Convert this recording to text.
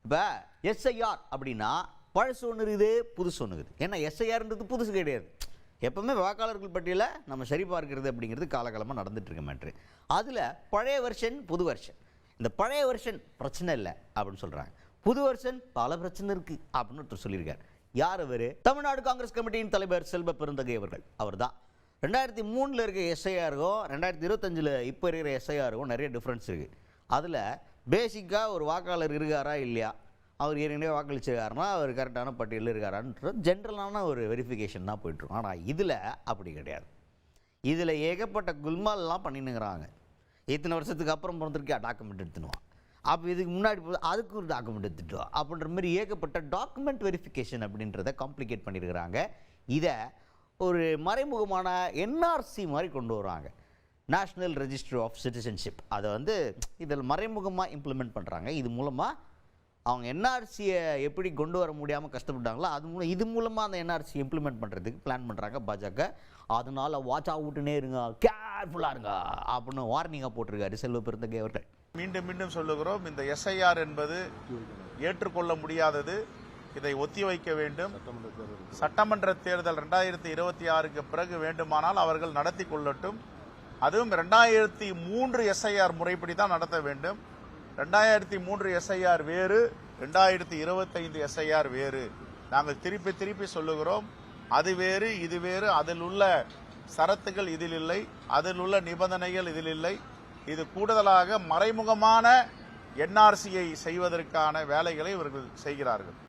இப்போ எஸ்ஐஆர் அப்படின்னா பழசு ஒன்று இருக்குது, புதுசு ஒன்று இருக்குது. ஏன்னா எஸ்ஐஆர்ன்றது புதுசு கிடையாது. எப்பவுமே வாக்காளர்கள் பட்டியலை நம்ம சரி பார்க்கிறது அப்படிங்கிறது காலகாலமாக நடந்துட்டு இருக்க மாட்டேரு. அதில் பழைய வெர்ஷன் புது வெர்ஷன். இந்த பழைய வெர்ஷன் பிரச்சனை இல்லை அப்படின்னு சொல்கிறாங்க, புது வெர்ஷன் பல பிரச்சனை இருக்குது அப்படின்னு ஒருத்தர் சொல்லியிருக்காரு. யார் அவர்? தமிழ்நாடு காங்கிரஸ் கமிட்டியின் தலைவர் செல்வ பெருந்தகை அவர்கள். அவர் தான் 2003 இருக்க எஸ்ஐஆருக்கும் 2025 இப்போ இருக்கிற எஸ்ஐஆருக்கும் நிறைய டிஃப்ரென்ஸ் இருக்குது. அதில் பேசிக்காக ஒரு வாக்காளர் இருக்காரா இல்லையா, அவர் ஏற்கனவே வாக்களிச்சிருக்காருன்னா அவர் கரெக்டான பட்டியலில் இருக்காரான்ற ஜென்ரலான ஒரு வெரிஃபிகேஷன் தான் போய்ட்டுருக்கோம். ஆனால் இதில் அப்படி கிடையாது. இதில் ஏகப்பட்ட குல்மால்லாம் பண்ணினுங்கிறாங்க. இத்தனை வருஷத்துக்கு அப்புறம் பிறந்திருக்கா டாக்குமெண்ட் எடுத்துனுவான், அப்போ இதுக்கு முன்னாடி அதுக்கு ஒரு டாக்குமெண்ட் எடுத்துட்டு அப்படின்ற மாதிரி ஏகப்பட்ட டாக்குமெண்ட் வெரிஃபிகேஷன் அப்படின்றத காம்ப்ளிகேட் பண்ணியிருக்கிறாங்க. இதை ஒரு மறைமுகமான என்ஆர்சி மாதிரி கொண்டு வராங்க, நேஷ்னல் ரெஜிஸ்டர் ஆஃப் சிட்டிசன்ஷிப். அதை இதில் மறைமுகமாக இம்ப்ளிமெண்ட் பண்ணுறாங்க. இது மூலமாக அவங்க என்ஆர்சியை எப்படி கொண்டு வர முடியாமல் கஷ்டப்பட்டாங்களோ இது மூலமாக அந்த என்ஆர்சி இம்ப்ளிமெண்ட் பண்ணுறதுக்கு பிளான் பண்ணுறாங்க பாஜக. அதனால வாட்ச் அவுட்டுனே இருங்க, கேர்ஃபுல்லாக இருங்க அப்படின்னு வார்னிங்காக போட்டிருக்காரு செல்வ பெருந்தகை அவர்கள். மீண்டும் மீண்டும் சொல்லுகிறோம், இந்த எஸ்ஐஆர் என்பது ஏற்றுக்கொள்ள முடியாதது. இதை ஒத்திவைக்க வேண்டும். சட்டமன்ற தேர்தல் 2026க்கு பிறகு வேண்டுமானால் அவர்கள் நடத்தி கொள்ளட்டும். அதுவும் 2003 எஸ்ஐஆர் முறைப்படி தான் நடத்த வேண்டும். 2003 எஸ்ஐஆர் வேறு, 2025 எஸ்ஐஆர் வேறு. நாங்கள் திருப்பி திருப்பி சொல்லுகிறோம், அது வேறு இது வேறு. அதில் உள்ள சரத்துகள் இதில் இல்லை, அதில் உள்ள நிபந்தனைகள் இதில் இல்லை. இது கூடுதலாக மறைமுகமான என்ஆர்சியை செய்வதற்கான வேலைகளை இவர்கள் செய்கிறார்கள்.